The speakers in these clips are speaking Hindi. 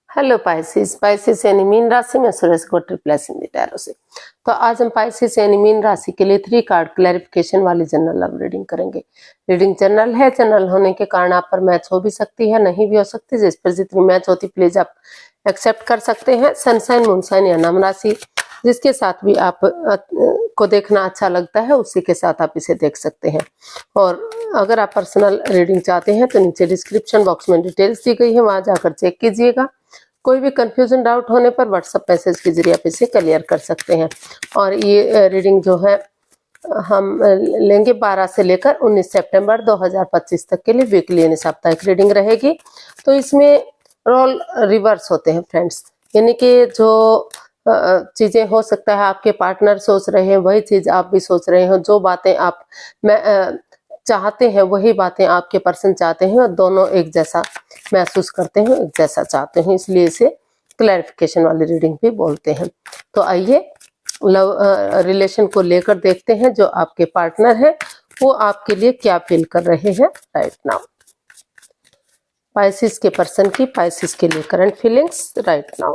Hello Pisces. पाइसिस यानी मीन राशि में सूरज को ट्रिप्लस इन द टैरो से। तो आज हम पाइसिस यानी मीन राशि के लिए 3 कार्ड क्लैरिफिकेशन वाली जनरल लव रीडिंग करेंगे। रीडिंग जनरल है, जनरल होने के कारण आप पर मैच हो भी सकती है, नहीं भी हो सकती। जिस पर जितनी मैच होती प्लीज आप एक्सेप्ट कर सकते हैं। सनसाइन, मूनसाइन या नाम राशि जिसके साथ भी आप को देखना अच्छा लगता है उसी के साथ आप इसे देख सकते हैं। और अगर आप पर्सनल रीडिंग चाहते हैं तो नीचे डिस्क्रिप्शन बॉक्स में डिटेल्स दी गई है, वहां जाकर चेक कीजिएगा। कोई भी कंफ्यूजन डाउट होने पर व्हाट्सएप मैसेज के जरिए आप इसे क्लियर कर सकते हैं। और ये रीडिंग जो है हम लेंगे 12 से लेकर 19 सितंबर 2025 तक के लिए वीकली यानी साप्ताहिक रीडिंग रहेगी। तो इसमें रोल रिवर्स होते हैं फ्रेंड्स, यानी कि जो चीजें हो सकता है आपके पार्टनर सोच रहे हैं वही चीज आप भी सोच रहे हो, जो बातें आप चाहते हैं वही बातें आपके पर्सन चाहते हैं, और दोनों एक जैसा महसूस करते हैं, एक जैसा चाहते हैं, इसलिए इसे क्लैरिफिकेशन वाली रीडिंग भी बोलते हैं। तो आइए लव रिलेशन को लेकर देखते हैं जो आपके पार्टनर है वो आपके लिए क्या फील कर रहे हैं राइट नाउ। पाइसिस के पर्सन की पाइसिस के लिए current feelings right now.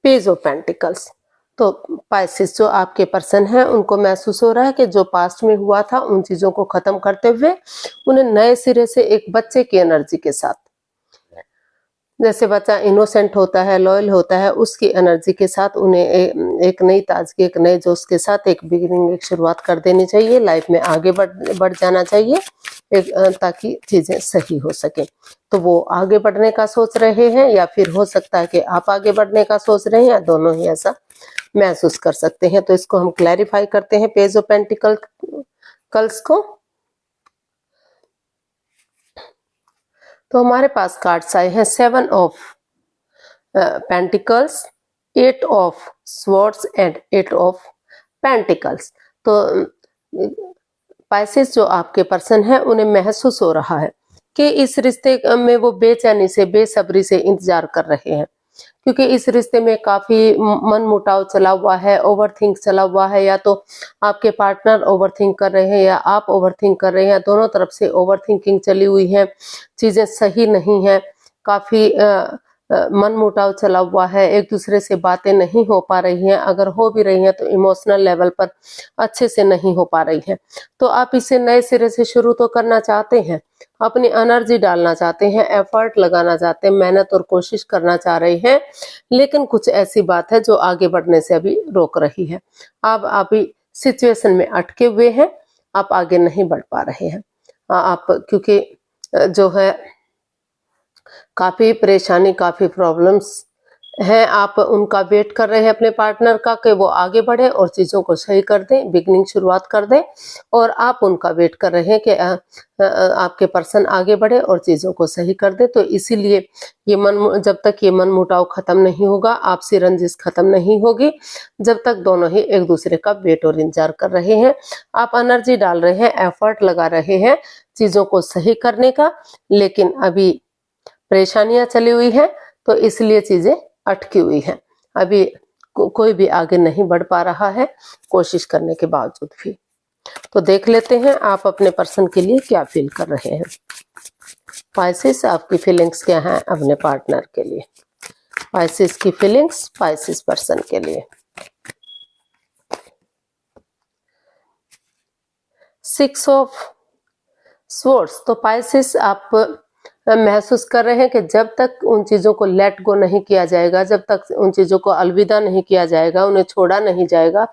Page of pentacles. तो पाइसिस जो आपके पर्सन है उनको महसूस हो रहा है कि जो पास्ट में हुआ था उन चीजों को खत्म करते हुए उन्हें नए सिरे से एक बच्चे की एनर्जी के साथ, जैसे बच्चा इनोसेंट होता है, लॉयल होता है, उसकी एनर्जी के साथ उन्हें एक नई ताजगी, एक नए जोश के साथ एक बिगिनिंग, एक शुरुआत कर देनी चाहिए। लाइफ में आगे बढ़ जाना चाहिए ताकि चीजें सही हो सके। तो वो आगे बढ़ने का सोच रहे हैं या फिर हो सकता है कि आप आगे बढ़ने का सोच रहे हैं, या दोनों ही ऐसा महसूस कर सकते हैं। तो इसको हम क्लैरिफाई करते हैं पेज ऑफ पेंटिकल्स को। तो हमारे पास कार्ड्स आए हैं 7 of pentacles, 8 of swords and 8 of pentacles. तो पाइसेस जो आपके पर्सन है उन्हें महसूस हो रहा है कि इस रिश्ते में वो बेचैनी से, बेसब्री से इंतजार कर रहे हैं, क्योंकि इस रिश्ते में काफी मन मुटाव चला हुआ है, ओवरथिंक चला हुआ है। या तो आपके पार्टनर ओवरथिंक कर रहे हैं या आप ओवरथिंक कर रहे हैं, दोनों तरफ से ओवरथिंकिंग चली हुई है, चीजें सही नहीं है, काफी मन मुटाव चला हुआ है, एक दूसरे से बातें नहीं हो पा रही हैं, अगर हो भी रही हैं तो इमोशनल लेवल पर अच्छे से नहीं हो पा रही हैं। तो आप इसे नए सिरे से शुरू तो करना चाहते हैं, अपनी एनर्जी डालना चाहते हैं, एफर्ट लगाना चाहते हैं, मेहनत और कोशिश करना चाह रहे हैं, लेकिन कुछ ऐसी बात है जो आगे बढ़ने से अभी रोक रही है। आप अभी सिचुएशन में अटके हुए हैं, आप आगे नहीं बढ़ पा रहे हैं। आप क्योंकि जो है काफी परेशानी, काफी प्रॉब्लम्स हैं, आप उनका वेट कर रहे हैं अपने पार्टनर का कि वो आगे बढ़े और चीजों को सही कर दें, बिगनिंग शुरुआत कर दें, और आप उनका वेट कर रहे हैं कि आपके पर्सन आगे बढ़े और चीजों को सही कर दे। तो इसीलिए ये जब तक ये मन मुटाव खत्म नहीं होगा, आपसी रंजिश खत्म नहीं होगी, जब तक दोनों ही एक दूसरे का वेट और इंतजार कर रहे हैं। आप एनर्जी डाल रहे हैं, एफर्ट लगा रहे हैं चीजों को सही करने का, लेकिन अभी परेशानियां चली हुई है तो इसलिए चीजें अटकी हुई है। अभी कोई भी आगे नहीं बढ़ पा रहा है कोशिश करने के बावजूद भी। तो देख लेते हैं आप अपने पर्सन के लिए क्या फील कर रहे हैं। पाइसेस, आपकी फीलिंग्स क्या हैं अपने पार्टनर के लिए। पाइसेस की फीलिंग्स पाइसेस पर्सन के लिए। 6 ऑफ स्वॉर्ड्स। तो पाइसेस आप महसूस कर रहे हैं कि जब तक उन चीजों को लेट गो नहीं किया जाएगा, जब तक उन चीजों को अलविदा नहीं किया जाएगा, उन्हें छोड़ा नहीं जाएगा,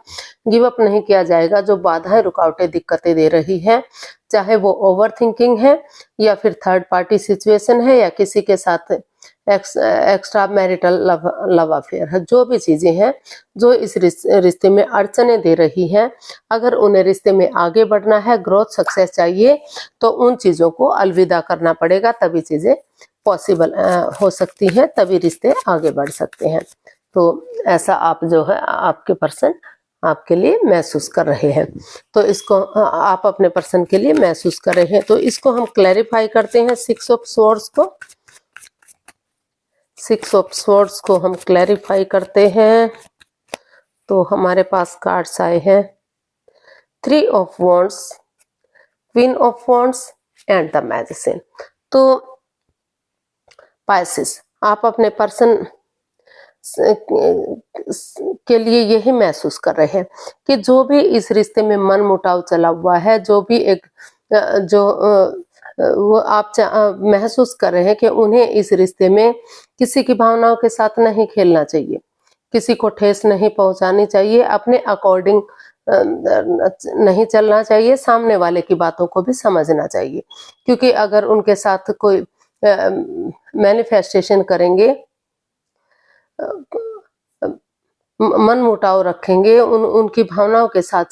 गिव अप नहीं किया जाएगा, जो बाधाएं, रुकावटें, दिक्कतें दे रही है, चाहे वो ओवर थिंकिंग है या फिर थर्ड पार्टी सिचुएशन है या किसी के साथ एक्स्ट्रा मैरिटल लव अफेयर है, जो भी चीजें हैं जो इस रिश्ते में अड़चने दे रही हैं, अगर उन्हें रिश्ते में आगे बढ़ना है, ग्रोथ, सक्सेस चाहिए, तो उन चीजों को अलविदा करना पड़ेगा, तभी चीजें पॉसिबल हो सकती हैं, तभी रिश्ते आगे बढ़ सकते हैं। तो ऐसा आप जो है आपके पर्सन आपके लिए महसूस कर रहे हैं। तो इसको आप अपने पर्सन के लिए महसूस कर रहे हैं, तो इसको हम क्लैरिफाई करते हैं 6 ऑफ स्वॉर्ड्स को। 6 ऑफ स्वॉर्ड्स को हम क्लैरिफाई करते हैं। तो हमारे पास कार्ड्स आए हैं 3 of wands, queen of wands and the magician. तो पाइसेस, आप अपने पर्सन के लिए यही महसूस कर रहे हैं कि जो भी इस रिश्ते में मन मुटाव चला हुआ है, जो भी एक वो आप महसूस कर रहे हैं कि उन्हें इस रिश्ते में किसी की भावनाओं के साथ नहीं खेलना चाहिए, किसी को ठेस नहीं पहुंचानी चाहिए, अपने अकॉर्डिंग नहीं चलना चाहिए, सामने वाले की बातों को भी समझना चाहिए। क्योंकि अगर उनके साथ कोई मैनिफेस्टेशन करेंगे, मन मुटाव रखेंगे, उनकी भावनाओं के साथ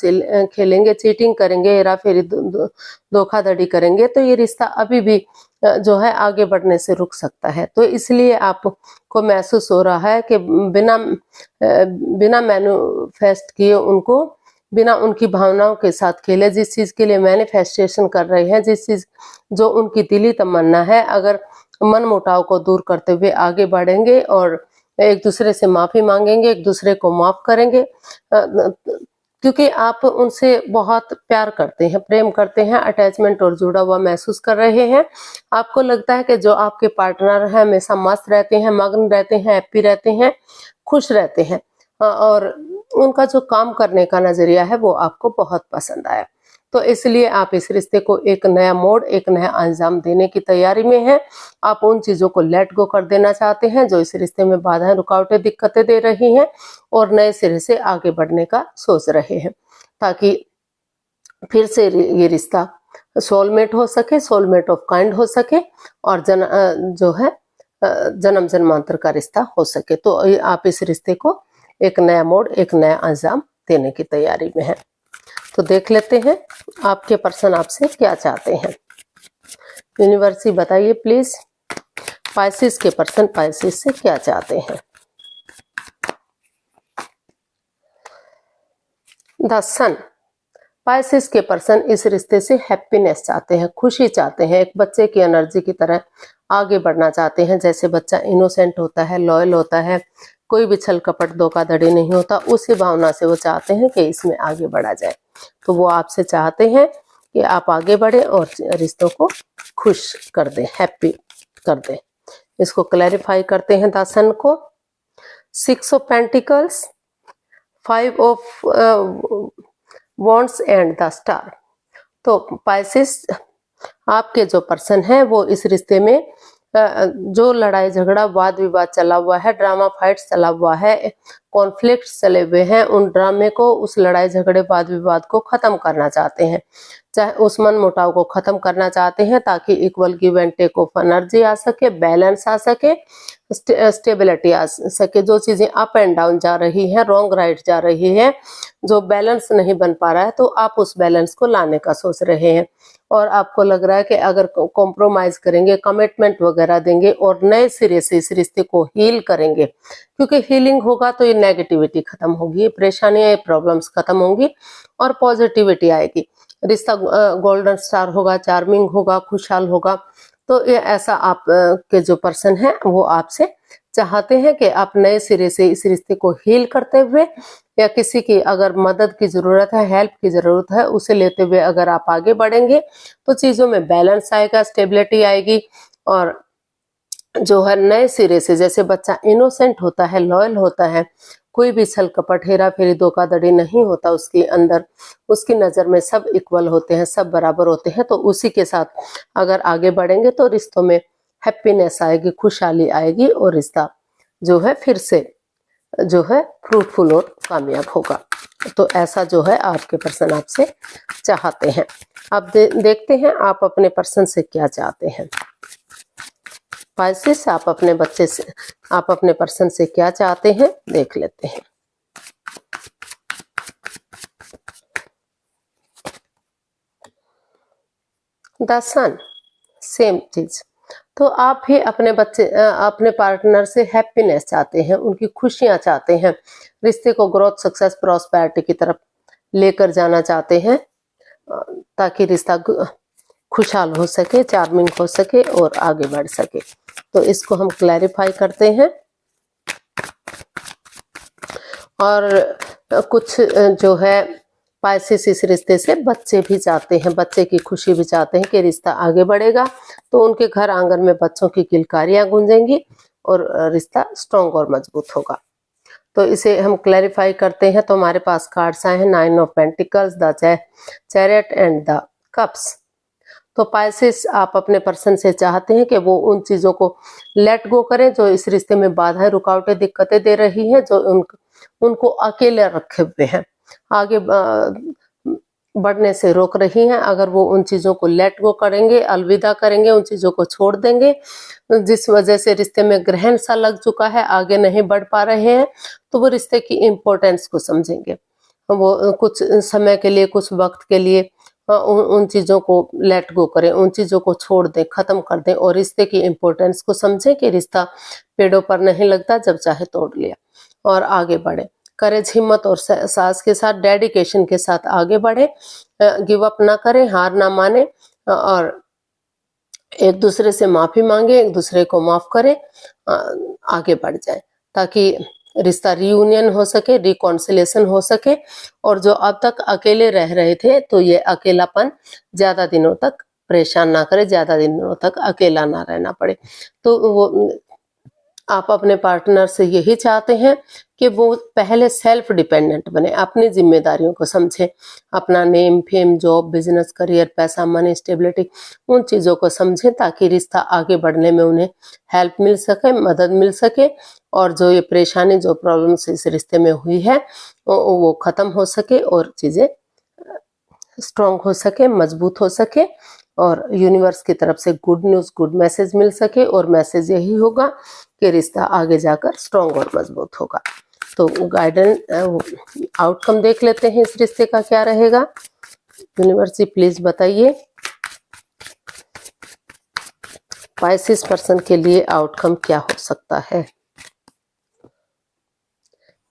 खेलेंगे, चीटिंग करेंगे, हेरा-फेरी, धोखाधड़ी करेंगे, तो ये रिश्ता अभी भी जो है आगे बढ़ने से रुक सकता है। तो इसलिए आपको महसूस हो रहा है कि बिना मैनिफेस्ट किए उनको, बिना उनकी भावनाओं के साथ खेले, जिस चीज के लिए मैनिफेस्टेशन कर रहे हैं, जिस चीज जो उनकी दिली तमन्ना है, अगर मन मुटाव को दूर करते हुए आगे बढ़ेंगे और एक दूसरे से माफी मांगेंगे, एक दूसरे को माफ करेंगे, क्योंकि आप उनसे बहुत प्यार करते हैं, प्रेम करते हैं, अटैचमेंट और जुड़ा हुआ महसूस कर रहे हैं। आपको लगता है कि जो आपके पार्टनर हैं हमेशा मस्त रहते हैं, मग्न रहते हैं, हैप्पी रहते हैं, खुश रहते हैं, और उनका जो काम करने का नजरिया है वो आपको बहुत पसंद आया। तो इसलिए आप इस रिश्ते को एक नया मोड़, एक नया अंजाम देने की तैयारी में हैं। आप उन चीजों को लेट गो कर देना चाहते हैं जो इस रिश्ते में बाधाएं, रुकावटें, दिक्कतें दे रही हैं, और नए सिरे से आगे बढ़ने का सोच रहे हैं, ताकि फिर से ये रिश्ता सोलमेट हो सके, सोलमेट ऑफ काइंड हो सके, और जो है जन्म जन्मांतर का रिश्ता हो सके। तो आप इस रिश्ते को एक नया मोड़, एक नया अंजाम देने की तैयारी में है। तो देख लेते हैं आपके पर्सन आपसे क्या चाहते हैं। यूनिवर्स बताइए प्लीज, पाइसेस के पर्सन पाइसेस से क्या चाहते हैं। द सन, पाइसेस के पर्सन इस रिश्ते से हैप्पीनेस चाहते हैं, खुशी चाहते हैं, एक बच्चे की एनर्जी की तरह आगे बढ़ना चाहते हैं। जैसे बच्चा इनोसेंट होता है, लॉयल होता है, कोई भी छल कपट, धोखाधड़ी नहीं होता, उसी भावना से वो चाहते हैं कि इसमें आगे बढ़ा जाए। तो वो आपसे चाहते हैं कि आप आगे बढ़े और रिश्तों को खुश कर दें, हैप्पी कर दें। इसको क्लैरिफाई करते हैं दासन को। 6 of pentacles, 5 of wands and the star. तो पाइसेस, आपके जो पर्सन है वो इस रिश्ते में जो लड़ाई झगड़ा, वाद विवाद चला हुआ है, ड्रामा फाइट्स चला हुआ है, कॉन्फ्लिक्ट चले हुए हैं, उन ड्रामे को, उस लड़ाई झगड़े, वाद विवाद को खत्म करना चाहते हैं, चाहे उस मन मुटाव को खत्म करना चाहते हैं, ताकि equal give and take of energy आ सके, बैलेंस आ सके, स्टेबिलिटी आ सके। जो चीजें अप एंड डाउन जा रही हैं, रॉन्ग राइट जा रही है, जो बैलेंस नहीं बन पा रहा है, तो आप उस बैलेंस को लाने का सोच रहे हैं। और आपको लग रहा है कि अगर कॉम्प्रोमाइज करेंगे, कमिटमेंट वगैरह देंगे और नए सिरे से इस रिश्ते को हील करेंगे, क्योंकि हीलिंग होगा तो ये नेगेटिविटी खत्म होगी, परेशानियां, प्रॉब्लम्स खत्म होंगी और पॉजिटिविटी आएगी। रिश्ता गोल्डन स्टार होगा, चार्मिंग होगा, खुशहाल होगा। तो ये ऐसा आप के जो पर्सन है वो आपसे चाहते हैं कि आप नए सिरे से इस रिश्ते को हील करते हुए, या किसी की अगर मदद की जरूरत है, हेल्प की जरूरत है, उसे लेते हुए अगर आप आगे बढ़ेंगे तो चीजों में बैलेंस आएगा, स्टेबिलिटी आएगी, और जो है नए सिरे से, जैसे बच्चा इनोसेंट होता है, लॉयल होता है, कोई भी छल कपट, हेरा फेरी, धोखाधड़ी नहीं होता उसके अंदर, उसकी नजर में सब इक्वल होते हैं, सब बराबर होते हैं। तो उसी के साथ अगर आगे बढ़ेंगे तो रिश्तों में हैप्पीनेस आएगी, खुशहाली आएगी, और रिश्ता जो है फिर से जो है फ्रूटफुल और कामयाब होगा। तो ऐसा जो है आपके पर्सन आपसे चाहते हैं। अब देखते हैं आप अपने पर्सन से क्या चाहते हैं। पाइसेस, आप अपने बच्चे से, आप अपने पर्सन से क्या चाहते हैं, देख लेते हैं। द सन, सेम चीज। तो आप भी अपने अपने पार्टनर से हैप्पीनेस चाहते हैं, उनकी खुशियां चाहते हैं, रिश्ते को ग्रोथ, सक्सेस, प्रॉस्पेरिटी की तरफ लेकर जाना चाहते हैं, ताकि रिश्ता खुशहाल हो सके, चार्मिंग हो सके और आगे बढ़ सके। तो इसको हम क्लैरिफाई करते हैं। और कुछ जो है पाइसेस इस रिश्ते से बच्चे भी चाहते हैं, बच्चे की खुशी भी चाहते हैं कि रिश्ता आगे बढ़ेगा, तो उनके घर आंगन में बच्चों की किलकारियां गूंजेंगी और रिश्ता स्ट्रॉन्ग और मजबूत होगा। तो इसे हम क्लैरिफाई करते हैं। तो हमारे पास कार्ड्स आए हैं 9 of pentacles, the chariot and the cups. तो पाइसेस आप अपने पर्सन से चाहते हैं कि वो उन चीजों को लेट गो करें जो इस रिश्ते में बाधाएं, रुकावटें, दिक्कतें दे रही हैं, जो उनको अकेले रखे हुए हैं, आगे बढ़ने से रोक रही हैं। अगर वो उन चीजों को लेट गो करेंगे, अलविदा करेंगे, उन चीजों को छोड़ देंगे जिस वजह से रिश्ते में ग्रहण सा लग चुका है, आगे नहीं बढ़ पा रहे हैं, तो वो रिश्ते की इम्पोर्टेंस को समझेंगे। वो कुछ समय के लिए, कुछ वक्त के लिए उन चीजों को लेट गो करें, उन चीजों को छोड़ दें, खत्म कर दें और रिश्ते की इम्पोर्टेंस को समझें कि रिश्ता पेड़ों पर नहीं लगता, जब चाहे तोड़ लिया, और आगे बढ़े। करेज, हिम्मत और साहस के साथ, डेडिकेशन के साथ आगे बढ़े, गिव अप ना करें, हार ना माने, और एक दूसरे से माफी मांगे, एक दूसरे को माफ करें, आगे बढ़ जाए, ताकि रिश्ता रियूनियन हो सके, रिकॉन्सिलेशन हो सके, और जो अब तक अकेले रह रहे थे तो ये अकेलापन ज्यादा दिनों तक परेशान ना करे, ज्यादा दिनों तक अकेला ना रहना पड़े। तो वो आप अपने पार्टनर से यही चाहते हैं कि वो पहले सेल्फ डिपेंडेंट बने, अपनी जिम्मेदारियों को समझे, अपना name, fame, job, business, career, पैसा, मनी, स्टेबिलिटी, उन चीजों को समझे, ताकि रिश्ता आगे बढ़ने में उन्हें हेल्प मिल सके, मदद मिल सके, और जो ये परेशानी, जो प्रॉब्लम्स इस रिश्ते में हुई है वो खत्म हो सके और चीजें स्ट्रॉन्ग हो सके, मजबूत हो सके, और यूनिवर्स की तरफ से गुड न्यूज, गुड मैसेज मिल सके। और मैसेज यही होगा कि रिश्ता आगे जाकर स्ट्रॉन्ग और मजबूत होगा। तो गाइडेंस आउटकम देख लेते हैं, इस रिश्ते का क्या रहेगा। यूनिवर्स जी प्लीज बताइए पाइसेस पर्सन के लिए आउटकम क्या हो सकता है।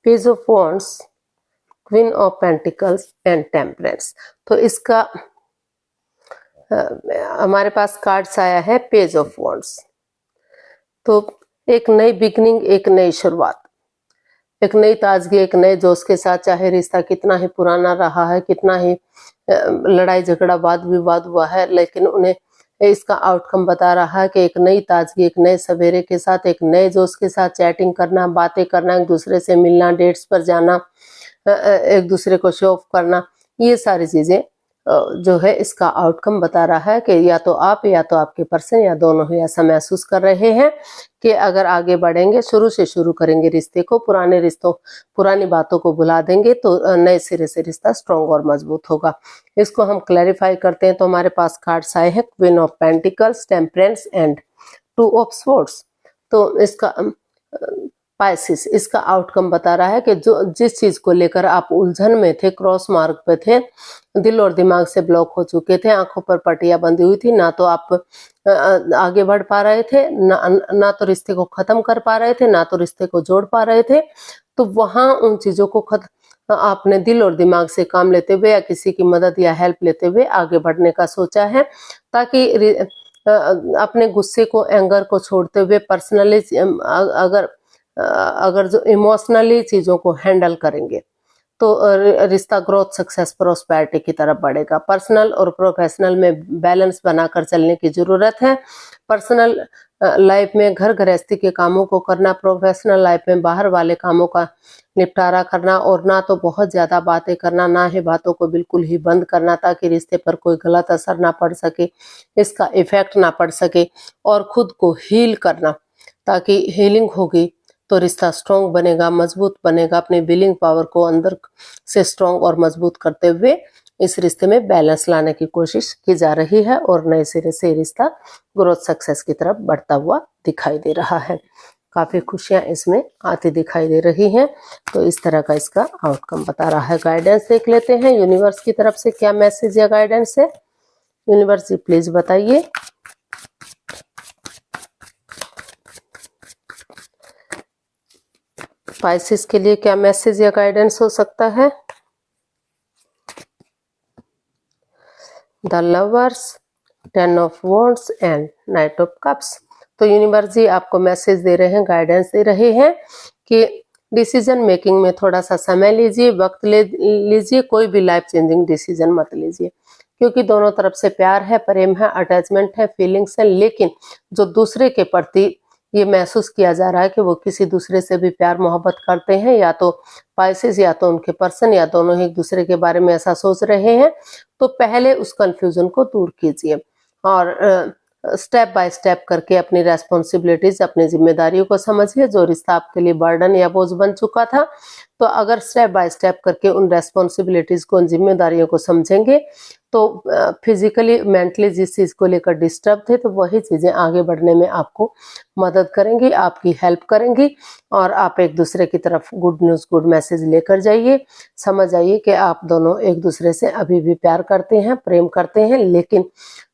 Page of wands, queen of pentacles and temperance. तो इसका हमारे पास कार्ड्स आया है पेज ऑफ वॉन्ड्स। तो एक नई बिगनिंग, एक नई शुरुआत, एक नई ताजगी, एक नए जोश के साथ, चाहे रिश्ता कितना ही पुराना रहा है, कितना ही लड़ाई झगड़ा, वाद विवाद हुआ है, लेकिन उन्हें इसका आउटकम बता रहा है कि एक नई ताजगी, एक नए सवेरे के साथ, एक नए जोश के साथ चैटिंग करना, बातें करना, एक दूसरे से मिलना, डेट्स पर जाना, एक दूसरे को शो ऑफ करना, ये सारी चीजें जो है इसका आउटकम बता रहा है कि या तो आप या तो आपके पर्सन या दोनों ही ऐसा महसूस कर रहे हैं कि अगर आगे बढ़ेंगे, शुरू से शुरू करेंगे रिश्ते को, पुराने रिश्तों, पुरानी बातों को भुला देंगे, तो नए सिरे से रिश्ता स्ट्रॉन्ग और मजबूत होगा। इसको हम क्लैरिफाई करते हैं। तो हमारे पास कार्ड्स आए हैं queen of pentacles, temperance and 2 of swords. तो इसका पाइसेस, इसका आउटकम बता रहा है कि जो जिस चीज को लेकर आप उलझन में थे, क्रॉस मार्ग पे थे, दिल और दिमाग से ब्लॉक हो चुके थे, आंखों पर पट्टियां बंधी हुई थी, ना तो आप आगे बढ़ पा रहे थे, ना तो रिश्ते को खत्म कर पा रहे थे, ना तो रिश्ते को जोड़ पा रहे थे, तो वहां उन चीजों को आपने दिल और दिमाग से काम लेते हुए या किसी की मदद या हेल्प लेते हुए आगे बढ़ने का सोचा है, ताकि अपने गुस्से को, एंगर को छोड़ते हुए पर्सनली अगर जो इमोशनली चीजों को हैंडल करेंगे तो रिश्ता ग्रोथ, सक्सेस, प्रोस्पेरिटी की तरफ बढ़ेगा। पर्सनल और प्रोफेशनल में बैलेंस बनाकर चलने की जरूरत है। पर्सनल लाइफ में घर गृहस्थी के कामों को करना, प्रोफेशनल लाइफ में बाहर वाले कामों का निपटारा करना, और ना तो बहुत ज्यादा बातें करना, ना ही बातों को बिल्कुल ही बंद करना, ताकि रिश्ते पर कोई गलत असर ना पड़ सके, इसका इफेक्ट ना पड़ सके, और खुद को हील करना, ताकि हीलिंग होगी तो रिश्ता स्ट्रॉन्ग बनेगा, मजबूत बनेगा। अपनी बिलिंग पावर को अंदर से स्ट्रॉन्ग और मजबूत करते हुए इस रिश्ते में बैलेंस लाने की कोशिश की जा रही है, और नए सिरे से रिश्ता ग्रोथ, सक्सेस की तरफ बढ़ता हुआ दिखाई दे रहा है। काफी खुशियां इसमें आती दिखाई दे रही हैं। तो इस तरह का इसका आउटकम बता रहा है। गाइडेंस देख लेते हैं, यूनिवर्स की तरफ से क्या मैसेज या गाइडेंस है। यूनिवर्स जी प्लीज बताइए पाइसेस के लिए क्या मैसेज या गाइडेंस हो सकता है। The lovers, 10 of wands and night of cups. तो यूनिवर्स जी आपको मैसेज दे रहे हैं, गाइडेंस दे रहे हैं कि डिसीजन मेकिंग में थोड़ा सा समय लीजिए, वक्त लीजिए, कोई भी लाइफ चेंजिंग डिसीजन मत लीजिए, क्योंकि दोनों तरफ से प्यार है, प्रेम है, अटैचमेंट है, फीलिंग्स है, लेकिन जो दूसरे के प्रति ये महसूस किया जा रहा है कि वो किसी दूसरे से भी प्यार मोहब्बत करते हैं, या तो पाइसेस या तो उनके पर्सन, या दोनों ही एक दूसरे के बारे में ऐसा सोच रहे हैं, तो पहले उस कंफ्यूजन को दूर कीजिए और स्टेप बाय स्टेप करके अपनी रेस्पॉन्सिबिलिटीज, अपनी जिम्मेदारियों को समझिए। जो रिश्ता आपके लिए बर्डन या बोझ बन चुका था, तो अगर स्टेप बाय स्टेप करके उन रेस्पॉन्सिबिलिटीज को, उन जिम्मेदारियों को समझेंगे, तो फिजिकली मेंटली जिस चीज को लेकर डिस्टर्ब थे, तो वही चीजें आगे बढ़ने में आपको मदद करेंगी, आपकी हेल्प करेंगी, और आप एक दूसरे की तरफ गुड न्यूज, गुड मैसेज लेकर जाइए। समझ आइए कि आप दोनों एक दूसरे से अभी भी प्यार करते हैं, प्रेम करते हैं, लेकिन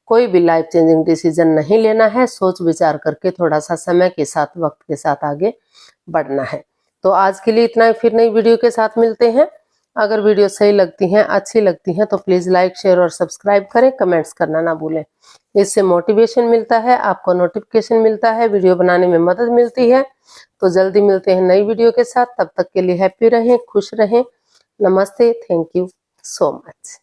कोई भी लाइफ चेंजिंग डिसीजन नहीं लेना है। सोच विचार करके थोड़ा सा समय के साथ, वक्त के साथ आगे बढ़ना है। तो आज के लिए इतना ही, फिर नई वीडियो के साथ मिलते हैं। अगर वीडियो सही लगती हैं, अच्छी लगती हैं, तो प्लीज लाइक, शेयर और सब्सक्राइब करें, कमेंट्स करना ना भूलें। इससे मोटिवेशन मिलता है, आपको नोटिफिकेशन मिलता है, वीडियो बनाने में मदद मिलती है। तो जल्दी मिलते हैं नई वीडियो के साथ, तब तक के लिए हैप्पी रहें, खुश रहें। नमस्ते, थैंक यू सो मच।